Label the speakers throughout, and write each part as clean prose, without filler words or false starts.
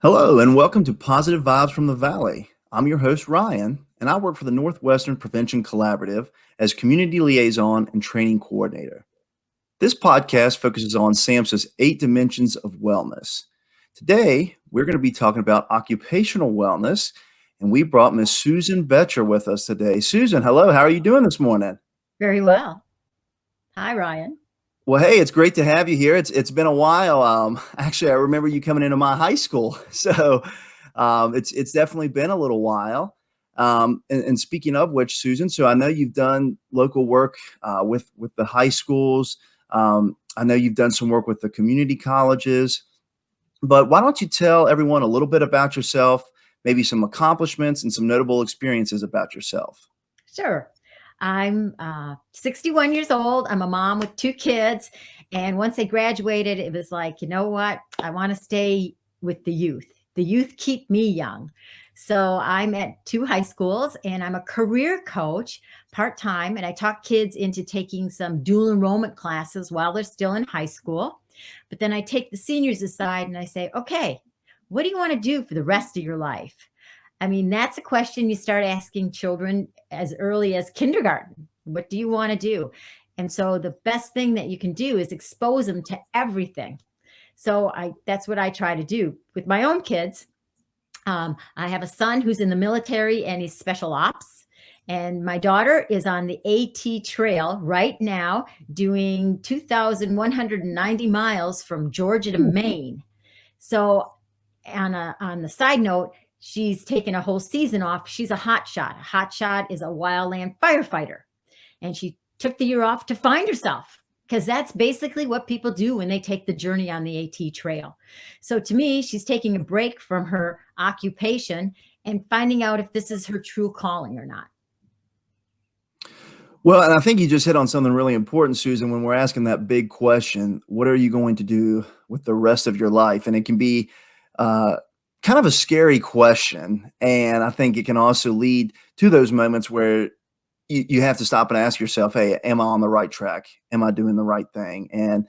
Speaker 1: Hello, and welcome to Positive Vibes from the Valley. I'm your host, Ryan, and I work for the Northwestern Prevention Collaborative as Community Liaison and Training Coordinator. This podcast focuses on SAMHSA's 8 dimensions of wellness. Today, we're going to be talking about occupational wellness, and we brought Miss Susan Betcher with us today. Susan, hello, how are you doing this morning?
Speaker 2: Very well. Hi, Ryan.
Speaker 1: Well, hey, it's great to have you here. It's been a while. Actually, I remember you coming into my high school, so it's definitely been a little while. And speaking of which, Susan, so I know you've done local work with the high schools. I know you've done some work with the community colleges. But why don't you tell everyone a little bit about yourself, maybe some accomplishments and some notable experiences about yourself?
Speaker 2: Sure. I'm 61 years old. I'm a mom with 2 kids. And once I graduated, it was like, you know what? I want to stay with the youth. The youth keep me young. So I'm at 2 high schools and I'm a career coach part time. And I talk kids into taking some dual enrollment classes while they're still in high school. But then I take the seniors aside and I say, okay, what do you want to do for the rest of your life? I mean, that's a question you start asking children as early as kindergarten. What do you want to do? And so the best thing that you can do is expose them to everything. So that's what I try to do with my own kids. I have a son who's in the military and he's special ops. And my daughter is on the AT trail right now doing 2,190 miles from Georgia to Maine. So on the side note, she's taken a whole season off. She's a hot shot. A hot shot is a wildland firefighter. And she took the year off to find herself because that's basically what people do when they take the journey on the AT trail. So to me, she's taking a break from her occupation and finding out if this is her true calling or not.
Speaker 1: Well, and I think you just hit on something really important, Susan, when we're asking that big question, what are you going to do with the rest of your life? And it can be uh, kind of a scary question. And I think it can also lead to those moments where you have to stop and ask yourself, hey, am I on the right track? Am I doing the right thing? And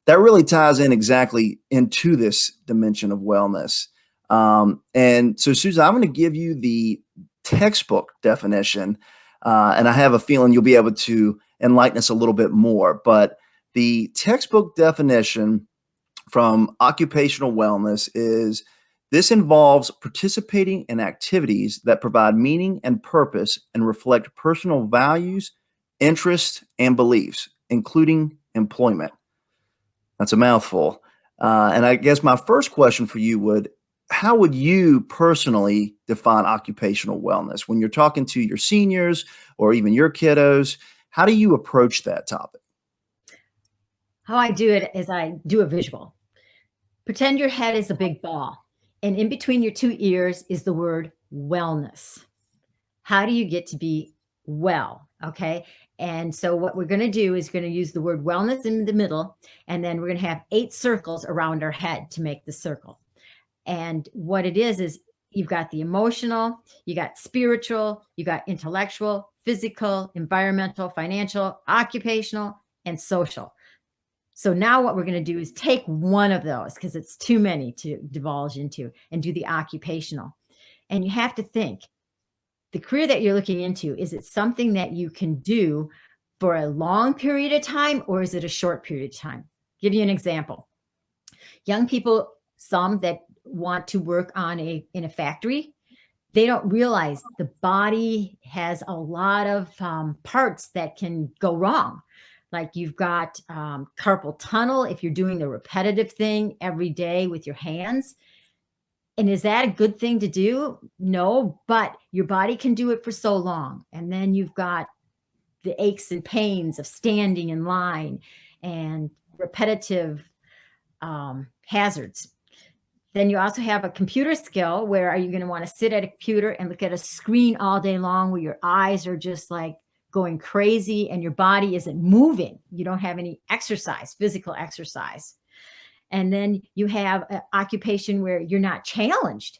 Speaker 1: that really ties in exactly into this dimension of wellness. And so, Susan, I'm going to give you the textbook definition, and I have a feeling you'll be able to enlighten us a little bit more. But the textbook definition from occupational wellness is this involves participating in activities that provide meaning and purpose and reflect personal values, interests, and beliefs, including employment. That's a mouthful. And I guess my first question for you would, how would you personally define occupational wellness when you're talking to your seniors or even your kiddos? How do you approach that topic?
Speaker 2: How I do it is I do a visual. Pretend your head is a big ball, and in between your 2 ears is the word wellness. How do you get to be well? Okay. And so, what we're going to do is going to use the word wellness in the middle, and then we're going to have 8 circles around our head to make the circle. And what it is you've got the emotional, you got spiritual, you got intellectual, physical, environmental, financial, occupational, and social. So now what we're going to do is take one of those because it's too many to divulge into and do the occupational. And you have to think the career that you're looking into, is it something that you can do for a long period of time or is it a short period of time? Give you an example. Young people, some that want to work in a factory, they don't realize the body has a lot of parts that can go wrong. Like you've got carpal tunnel if you're doing the repetitive thing every day with your hands. And is that a good thing to do? No, but your body can do it for so long. And then you've got the aches and pains of standing in line and repetitive hazards. Then you also have a computer skill where are you going to want to sit at a computer and look at a screen all day long where your eyes are just like going crazy and your body isn't moving. You don't have any exercise, physical exercise. And then you have an occupation where you're not challenged.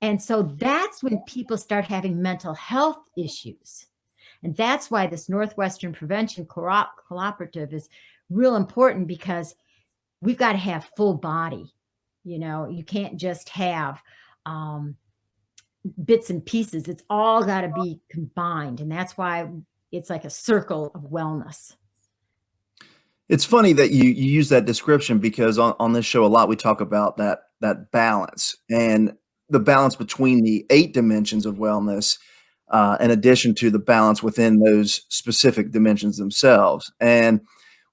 Speaker 2: And so that's when people start having mental health issues. And that's why this Northwestern Prevention Cooperative is real important because we've got to have full body. You can't just have um, bits and pieces. It's all got to be combined. And that's why it's like a circle of wellness.
Speaker 1: It's funny that you use that description because on this show a lot we talk about that balance and the balance between the 8 dimensions of wellness, in addition to the balance within those specific dimensions themselves. And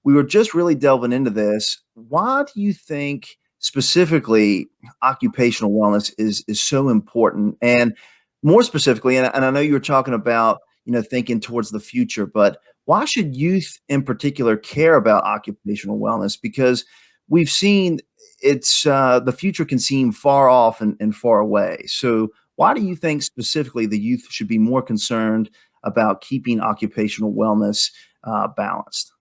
Speaker 1: we were just really delving into this. Why do you think specifically occupational wellness is so important? And more specifically, and I know you were talking about, thinking towards the future, but why should youth in particular care about occupational wellness? Because we've seen the future can seem far off and far away. So why do you think specifically the youth should be more concerned about keeping occupational wellness balanced?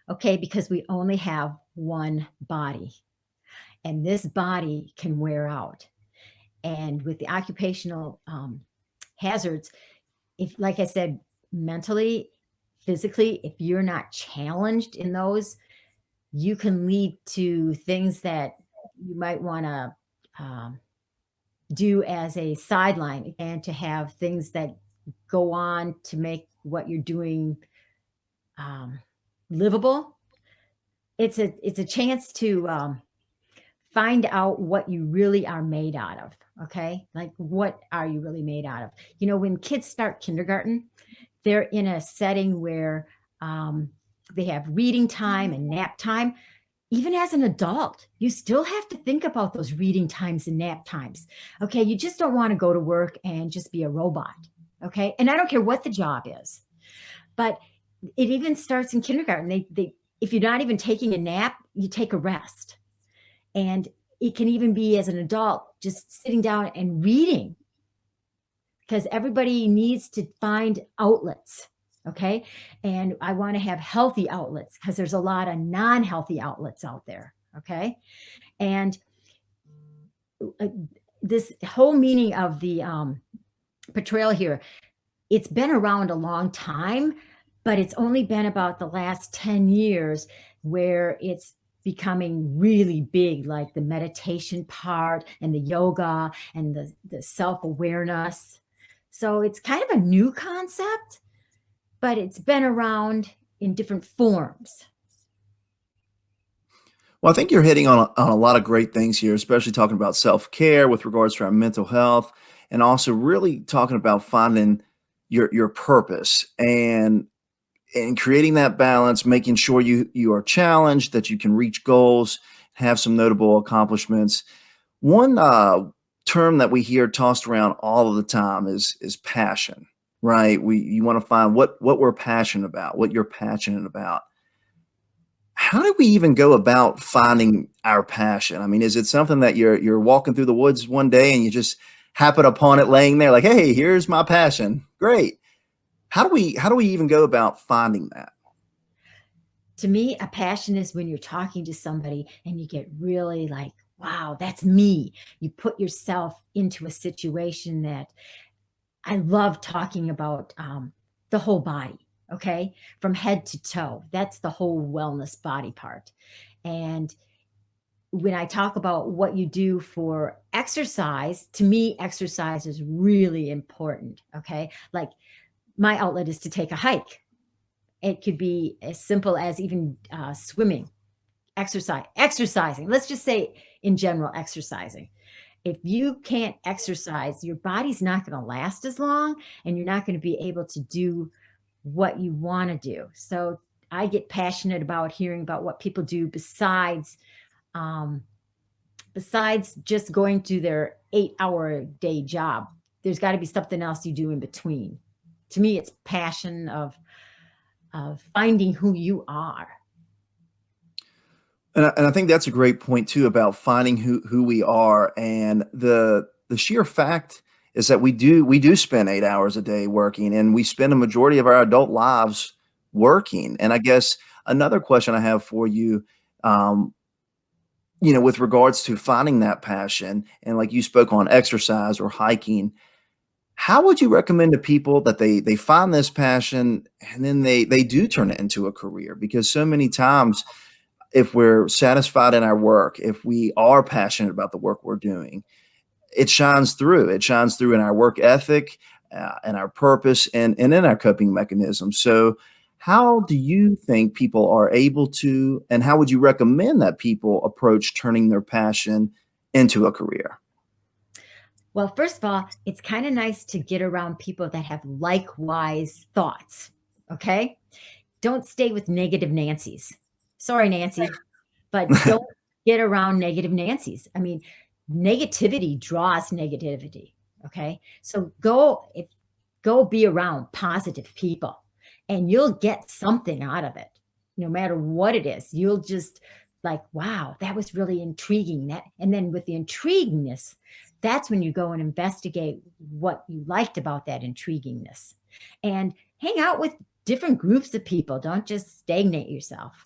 Speaker 2: Okay, because we only have one body, and this body can wear out. And with the occupational hazards, if, like I said, mentally, physically, if you're not challenged in those, you can lead to things that you might want to do as a sideline and to have things that go on to make what you're doing um, livable. It's a chance to find out what you really are made out of. Okay, like what are you really made out of? When kids start kindergarten, they're in a setting where um, they have reading time and nap time. Even as an adult, you still have to think about those reading times and nap times. Okay, you just don't want to go to work and just be a robot. Okay, and I don't care what the job is, but it even starts in kindergarten. They if you're not even taking a nap, you take a rest. And it can even be as an adult, just sitting down and reading, because everybody needs to find outlets. Okay. And I want to have healthy outlets because there's a lot of non healthy outlets out there. Okay. And uh, this whole meaning of the portrayal here, it's been around a long time, but it's only been about the last 10 years where it's becoming really big, like the meditation part and the yoga and the self-awareness. So it's kind of a new concept, but it's been around in different forms.
Speaker 1: Well, I think you're hitting on a lot of great things here, especially talking about self care with regards to our mental health, and also really talking about finding your purpose and creating that balance, making sure you are challenged, that you can reach goals, have some notable accomplishments. One term that we hear tossed around all of the time is passion, right? You want to find what we're passionate about, what you're passionate about. How do we even go about finding our passion? I mean, is it something that you're walking through the woods one day and you just happen upon it laying there like, "Hey, here's my passion." Great. How do we even go about finding that?
Speaker 2: To me, a passion is when you're talking to somebody and you get really like, wow, that's me. You put yourself into a situation that I love talking about the whole body, okay, from head to toe. That's the whole wellness body part. And when I talk about what you do for exercise, to me, exercise is really important, okay? Like my outlet is to take a hike. It could be as simple as even swimming, exercising. Let's just say in general, exercising. If you can't exercise, your body's not going to last as long and you're not going to be able to do what you want to do. So I get passionate about hearing about what people do um, besides just going to their 8-hour day job. There's got to be something else you do in between. To me, it's passion of finding who you are.
Speaker 1: And I think that's a great point too about finding who we are, and the sheer fact is that we do spend 8 hours a day working, and we spend a majority of our adult lives working. And I guess another question I have for you, um, with regards to finding that passion, and like you spoke on exercise or hiking, how would you recommend to people that they find this passion and then they do turn it into a career? Because so many times if we're satisfied in our work, if we are passionate about the work we're doing, it shines through. It shines through in our work ethic, and our purpose, and in our coping mechanisms. So, how do you think people are able to, and how would you recommend that people approach turning their passion into a career?
Speaker 2: Well, first of all, it's kind of nice to get around people that have likewise thoughts. Okay. Don't stay with negative Nancy's. Sorry, Nancy, but don't get around negative Nancy's. I mean, negativity draws negativity. Okay. So go be around positive people and you'll get something out of it. No matter what it is, you'll just like, wow, that was really intriguing. That, and then with the intriguingness, that's when you go and investigate what you liked about that intriguingness and hang out with different groups of people. Don't just stagnate yourself.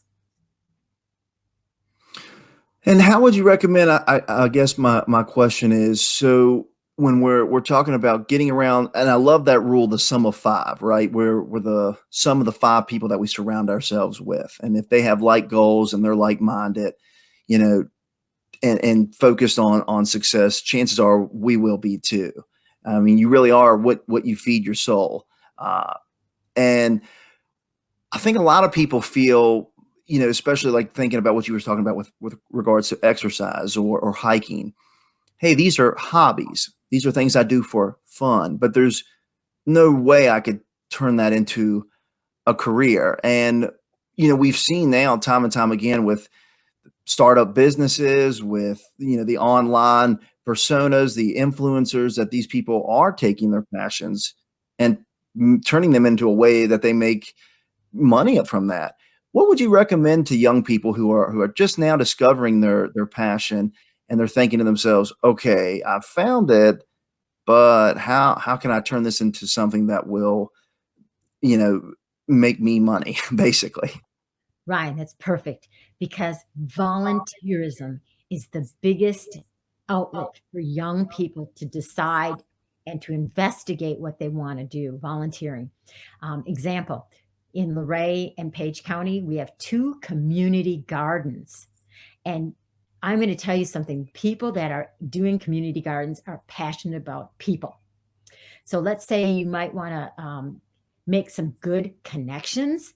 Speaker 1: And how would you recommend? I guess my question is, so when we're talking about getting around, and I love that rule, the sum of five, right? We're the sum of the five people that we surround ourselves with, and if they have like goals and they're like minded, you know, and focused on success, chances are we will be too. I mean, you really are what you feed your soul, and I think a lot of people feel, especially like thinking about what you were talking about with regards to exercise or hiking. Hey, these are hobbies. These are things I do for fun, but there's no way I could turn that into a career. And, we've seen now time and time again with startup businesses, with, the online personas, the influencers, that these people are taking their passions and turning them into a way that they make money from that. What would you recommend to young people who are just now discovering their passion, and they're thinking to themselves, "Okay, I found it, but how can I turn this into something that will, you know, make me money?" Basically.
Speaker 2: Ryan, that's perfect because volunteerism is the biggest outlet for young people to decide and to investigate what they want to do. Volunteering. Example, in Luray and Page County, we have two community gardens. And I'm going to tell you something. People that are doing community gardens are passionate about people. So let's say you might want to make some good connections.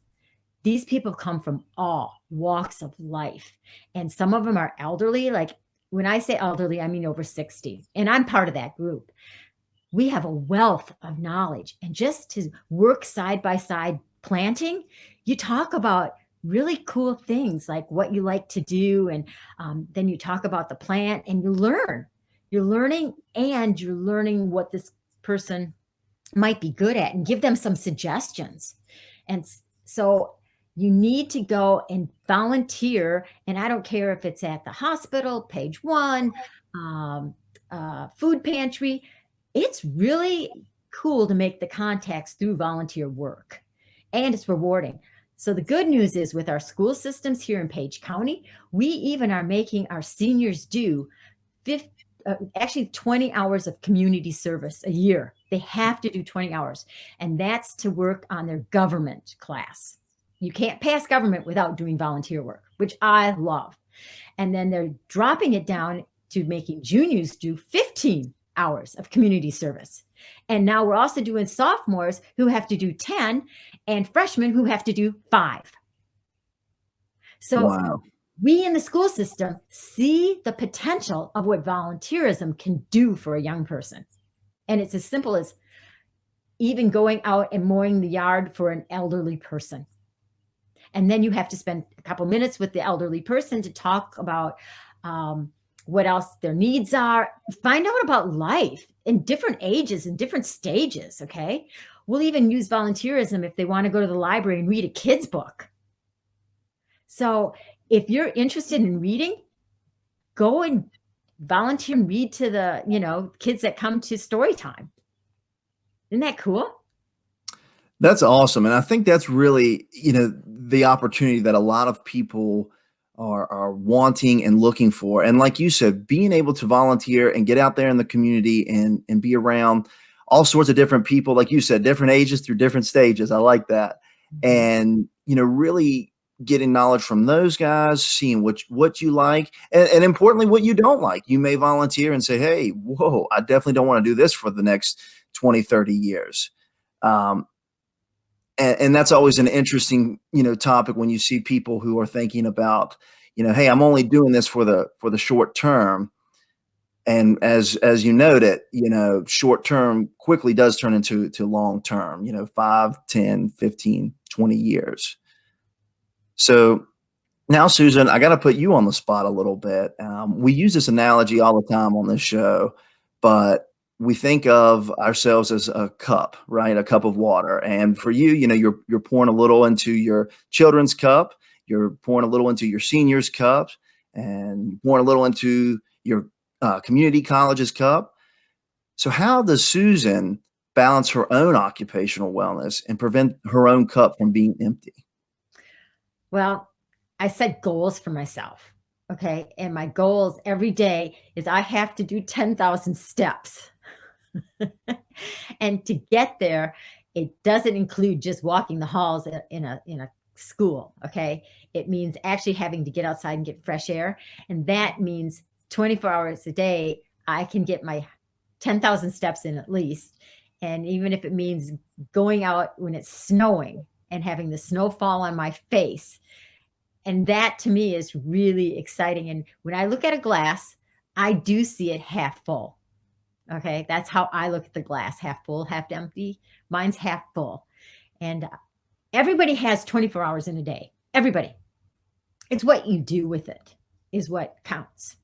Speaker 2: These people come from all walks of life. And some of them are elderly. Like when I say elderly, I mean over 60. And I'm part of that group. We have a wealth of knowledge. And just to work side by side planting, you talk about really cool things like what you like to do. And then you talk about the plant and you learn. You're learning and you're learning what this person might be good at and give them some suggestions. And so you need to go and volunteer. And I don't care if it's at the hospital, Page One, food pantry. It's really cool to make the contacts through volunteer work, and it's rewarding. So the good news is with our school systems here in Page County, we even are making our seniors do 50, actually 20 hours of community service a year. They have to do 20 hours, and that's to work on their government class. You can't pass government without doing volunteer work, which I love. And then they're dropping it down to making juniors do 15 hours of community service. And now we're also doing sophomores who have to do 10 and freshmen who have to do 5. So
Speaker 1: Wow.
Speaker 2: we in the school system see the potential of what volunteerism can do for a young person. And it's as simple as even going out and mowing the yard for an elderly person. And then you have to spend a couple minutes with the elderly person to talk about what else their needs are. Find out about life in different ages and different stages. Okay. We'll even use volunteerism if they want to go to the library and read a kid's book. So if you're interested in reading, go and volunteer and read to the, kids that come to story time. Isn't that cool?
Speaker 1: That's awesome, and I think that's really, the opportunity that a lot of people are wanting and looking for. And like you said, being able to volunteer and get out there in the community and be around all sorts of different people, like you said, different ages through different stages. I like that.
Speaker 2: Mhm.
Speaker 1: And, really getting knowledge from those guys, seeing what you like, and importantly, what you don't like. You may volunteer and say, hey, whoa, I definitely don't want to do this for the next 20, 30 years. Um, and that's always an interesting, topic when you see people who are thinking about, hey, I'm only doing this for the short term. And as you noted, short term quickly does turn into long term, 5, 10, 15, 20 years. So now, Susan, I got to put you on the spot a little bit. We use this analogy all the time on this show, but we think of ourselves as a cup, right? A cup of water. And for you, you're pouring a little into your children's cup, you're pouring a little into your seniors' cup, and you're pouring a little into your community college's cup. So, how does Susan balance her own occupational wellness and prevent her own cup from being empty?
Speaker 2: Well, I set goals for myself. Okay. And my goals every day is I have to do 10,000 steps. And to get there, it doesn't include just walking the halls in a school. Okay. It means actually having to get outside and get fresh air. And that means 24 hours a day, I can get my 10,000 steps in at least. And even if it means going out when it's snowing and having the snow fall on my face, and that to me is really exciting. And when I look at a glass, I do see it half full. Okay. That's how I look at the glass, half full, half empty. Mine's half full. And everybody has 24 hours in a day. Everybody. It's what you do with it is what counts.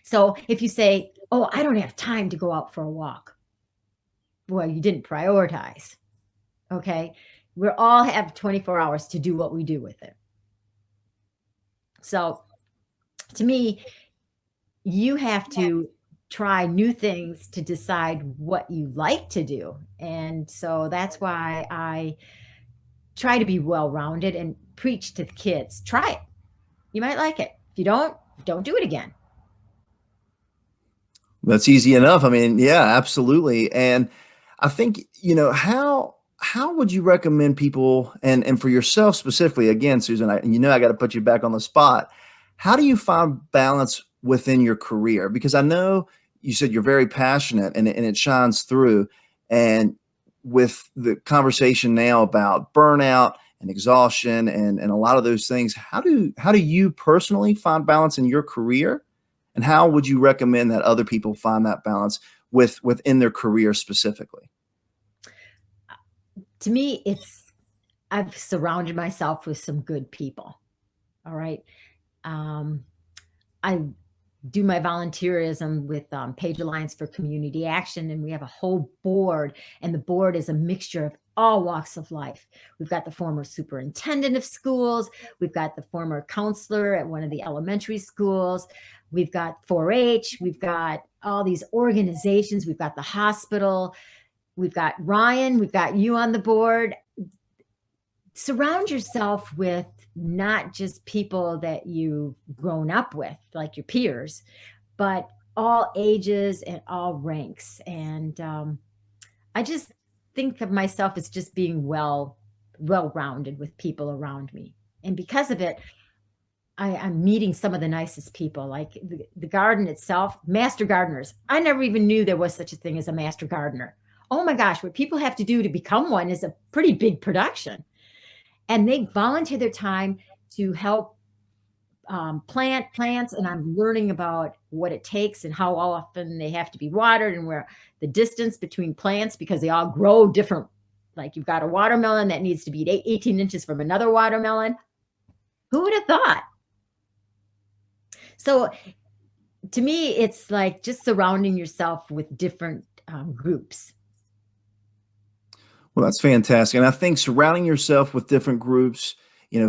Speaker 2: So if you say, oh, I don't have time to go out for a walk. Well, you didn't prioritize. Okay. We all have 24 hours to do what we do with it. So to me, you have to try new things to decide what you like to do. And so that's why I try to be well-rounded and preach to the kids. Try it. You might like it. If you don't do it again.
Speaker 1: That's easy enough. I mean, yeah, absolutely. And I think, how would you recommend people and for yourself specifically, again, Susan, I got to put you back on the spot. How do you find balance within your career? Because I know you said you're very passionate and it shines through. And with the conversation now about burnout and exhaustion and a lot of those things, how do you personally find balance in your career? And how would you recommend that other people find that balance within their career specifically?
Speaker 2: To me, I've surrounded myself with some good people. All right. I do my volunteerism with Page Alliance for Community Action, and we have a whole board, and the board is a mixture of all walks of life. We've got the former superintendent of schools, we've got the former counselor at one of the elementary schools, we've got 4-H, we've got all these organizations, we've got the hospital, we've got Ryan, we've got you on the board. Surround yourself with not just people that you've grown up with, like your peers, but all ages and all ranks. And I just think of myself as just being well-rounded with people around me. And because of it, I'm meeting some of the nicest people, like the garden itself, master gardeners. I never even knew there was such a thing as a master gardener. Oh my gosh, what people have to do to become one is a pretty big production. And they volunteer their time to help plant plants. And I'm learning about what it takes and how often they have to be watered and where the distance between plants, because they all grow different. Like you've got a watermelon that needs to be 18 inches from another watermelon. Who would have thought? So to me, it's like just surrounding yourself with different groups.
Speaker 1: Well, that's fantastic. And I think surrounding yourself with different groups,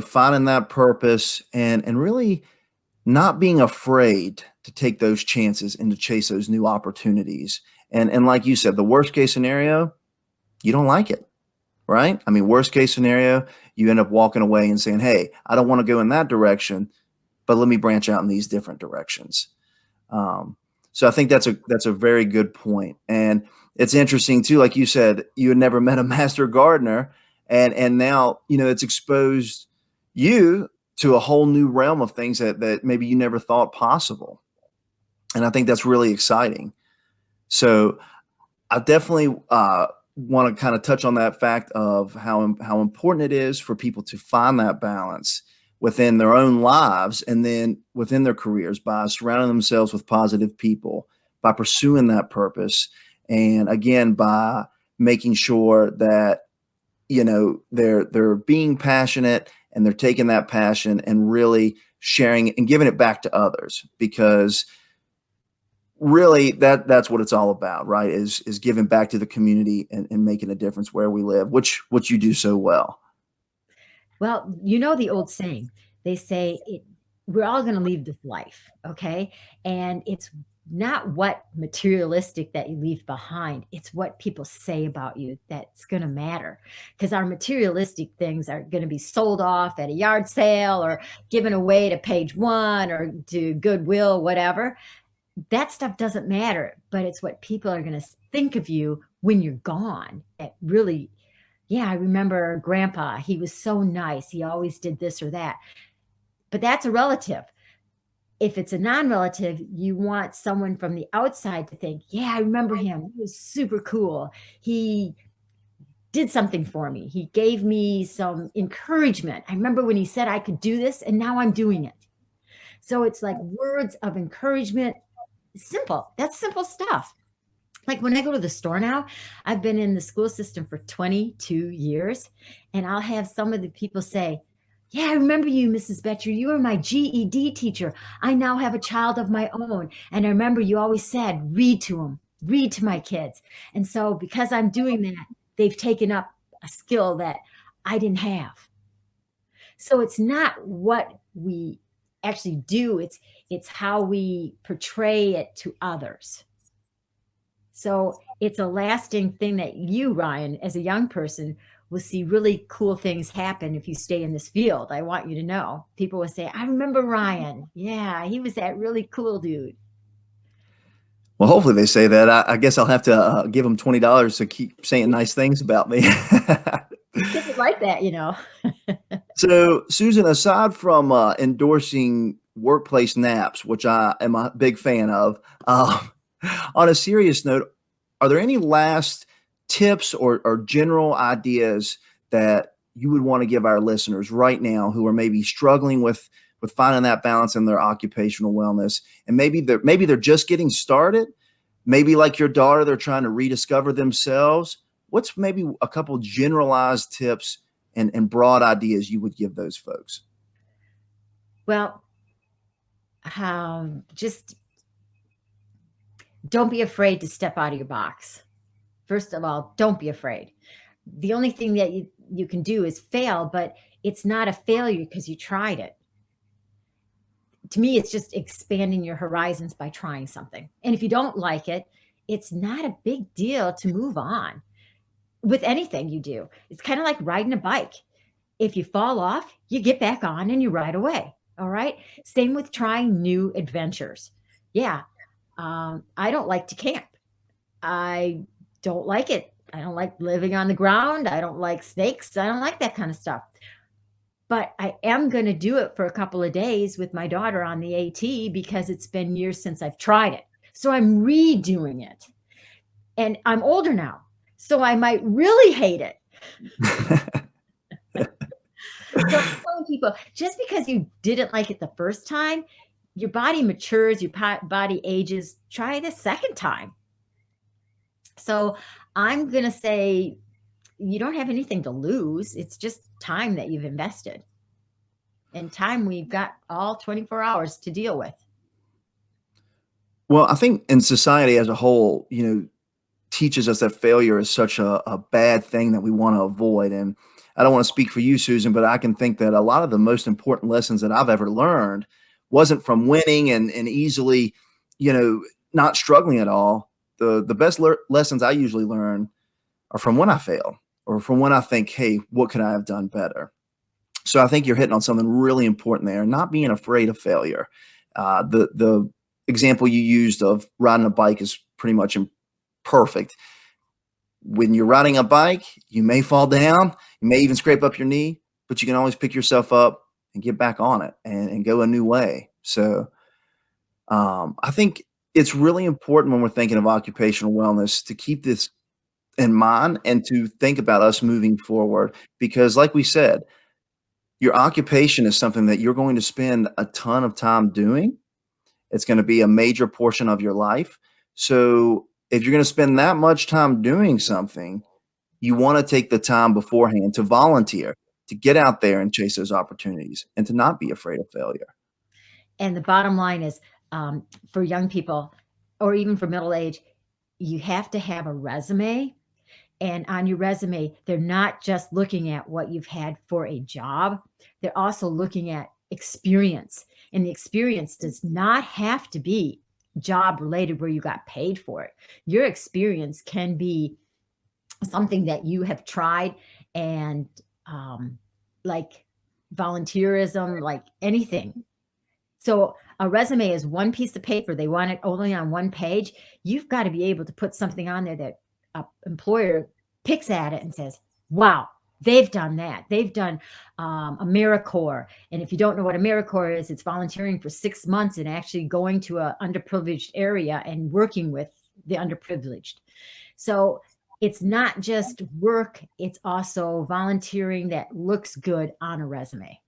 Speaker 1: finding that purpose and really not being afraid to take those chances and to chase those new opportunities. And like you said, the worst case scenario, you don't like it, right? I mean, worst case scenario, you end up walking away and saying, hey, I don't want to go in that direction, but let me branch out in these different directions. So I think that's a very good point. And it's interesting too, like you said, you had never met a master gardener, and now it's exposed you to a whole new realm of things that maybe you never thought possible. And I think that's really exciting. So I definitely want to kind of touch on that fact of how important it is for people to find that balance within their own lives and then within their careers by surrounding themselves with positive people, by pursuing that purpose, and again by making sure that they're being passionate and they're taking that passion and really sharing it and giving it back to others, because really that's what it's all about, right? Is giving back to the community and making a difference where we live, which you do so well.
Speaker 2: Well, you know the old saying. They say we're all going to leave this life, okay? And it's not what materialistic that you leave behind. It's what people say about you that's going to matter. Because our materialistic things are going to be sold off at a yard sale or given away to Page One or to Goodwill, whatever. That stuff doesn't matter, but it's what people are going to think of you when you're gone that really. Yeah, I remember grandpa. He was so nice. He always did this or that. But that's a relative. If it's a non-relative, you want someone from the outside to think, yeah, I remember him. He was super cool. He did something for me. He gave me some encouragement. I remember when he said I could do this, and now I'm doing it. So it's like words of encouragement. Simple. That's simple stuff. Like when I go to the store now, I've been in the school system for 22 years, and I'll have some of the people say, yeah, I remember you, Mrs. Betcher. You were my GED teacher. I now have a child of my own. And I remember you always said, read to them, read to my kids. And so because I'm doing that, they've taken up a skill that I didn't have. So it's not what we actually do, it's how we portray it to others. So it's a lasting thing that you, Ryan, as a young person, will see really cool things happen if you stay in this field. I want you to know. People will say, I remember Ryan. Yeah, he was that really cool dude.
Speaker 1: Well, hopefully they say that. I guess I'll have to give them $20 to keep saying nice things about me.
Speaker 2: Kids would like that, you know.
Speaker 1: So, Susan, aside from endorsing workplace naps, which I am a big fan of, on a serious note, are there any last tips or general ideas that you would want to give our listeners right now who are maybe struggling with finding that balance in their occupational wellness, and maybe they're just getting started, maybe like your daughter, they're trying to rediscover themselves? What's maybe a couple generalized tips and broad ideas you would give those folks?
Speaker 2: Well, just don't be afraid to step out of your box. First of all, don't be afraid. The only thing that you can do is fail, but it's not a failure because you tried it. To me, it's just expanding your horizons by trying something. And if you don't like it, it's not a big deal to move on with anything you do. It's kind of like riding a bike. If you fall off, you get back on and you ride away. All right. Same with trying new adventures. Yeah. I don't like to camp. I don't like it. I don't like living on the ground. I don't like snakes. I don't like that kind of stuff. But I am going to do it for a couple of days with my daughter on the AT because it's been years since I've tried it. So I'm redoing it. And I'm older now. So I might really hate it. So I'm telling people, just because you didn't like it the first time, your body matures, your body ages, try it a second time. So I'm going to say you don't have anything to lose. It's just time that you've invested. And time we've got all 24 hours to deal with.
Speaker 1: Well, I think in society as a whole, teaches us that failure is such a bad thing that we want to avoid. And I don't want to speak for you, Susan, but I can think that a lot of the most important lessons that I've ever learned wasn't from winning and easily, not struggling at all. The best lessons I usually learn are from when I fail or from when I think, hey, what could I have done better? So I think you're hitting on something really important there, not being afraid of failure. The example you used of riding a bike is pretty much perfect. When you're riding a bike, you may fall down, you may even scrape up your knee, but you can always pick yourself up and get back on it and go a new way. So I think it's really important when we're thinking of occupational wellness to keep this in mind and to think about us moving forward because, like we said, your occupation is something that you're going to spend a ton of time doing. It's going to be a major portion of your life. So if you're going to spend that much time doing something, you want to take the time beforehand to volunteer, to get out there and chase those opportunities and to not be afraid of failure.
Speaker 2: And the bottom line is, for young people or even for middle age, you have to have a resume. And on your resume, they're not just looking at what you've had for a job, they're also looking at experience. And the experience does not have to be job related where you got paid for it. Your experience can be something that you have tried and like volunteerism, like anything. So a resume is one piece of paper. They want it only on one page. You've got to be able to put something on there that an employer picks at it and says, wow, they've done that. They've done AmeriCorps. And if you don't know what AmeriCorps is, it's volunteering for 6 months and actually going to an underprivileged area and working with the underprivileged. So it's not just work, it's also volunteering that looks good on a resume.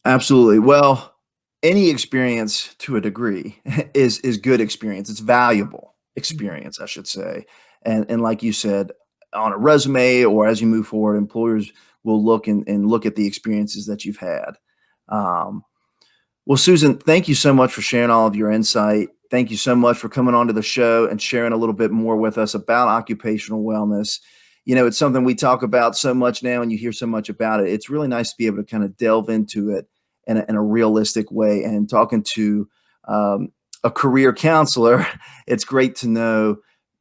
Speaker 1: Absolutely. Well, any experience to a degree is good experience. It's valuable
Speaker 2: Mhm.
Speaker 1: experience, I should say. And like you said, on a resume or as you move forward, employers will look and look at the experiences that you've had. Um, well, Susan, thank you so much for sharing all of your insight. Thank you so much for coming onto the show and sharing a little bit more with us about occupational wellness. You know, it's something we talk about so much now and you hear so much about it. It's really nice to be able to kind of delve into it in a realistic way. And talking to um, a career counselor, it's great to know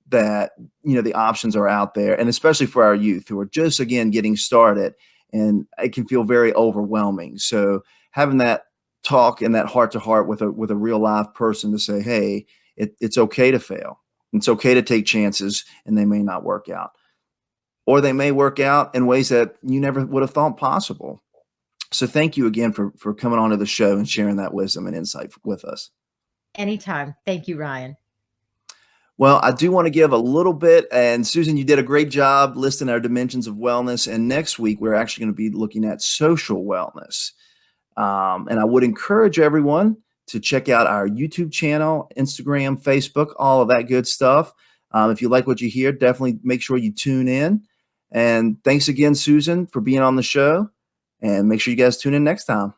Speaker 1: that, you know, the options are out there. And especially for our youth who are just, again, getting started, and it can feel very overwhelming. So having that talk and that heart to heart with a real live person to say, hey, it's okay to fail. It's okay to take chances and they may not work out. Or they may work out in ways that you never would have thought possible. So thank you again for coming onto the show and sharing that wisdom and insight with us.
Speaker 2: Anytime. Thank you, Ryan.
Speaker 1: Well, I do want to give a little bit, and Susan, you did a great job listing our dimensions of wellness. And next week, we're actually going to be looking at social wellness. And I would encourage everyone to check out our YouTube channel, Instagram, Facebook, all of that good stuff. If you like what you hear, definitely make sure you tune in. And thanks again, Susan, for being on the show. And make sure you guys tune in next time.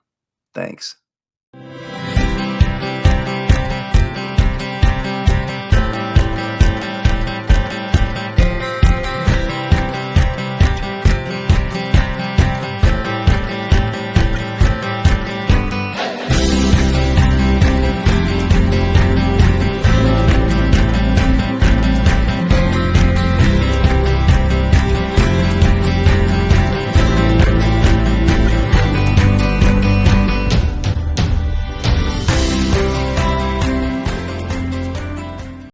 Speaker 1: Thanks.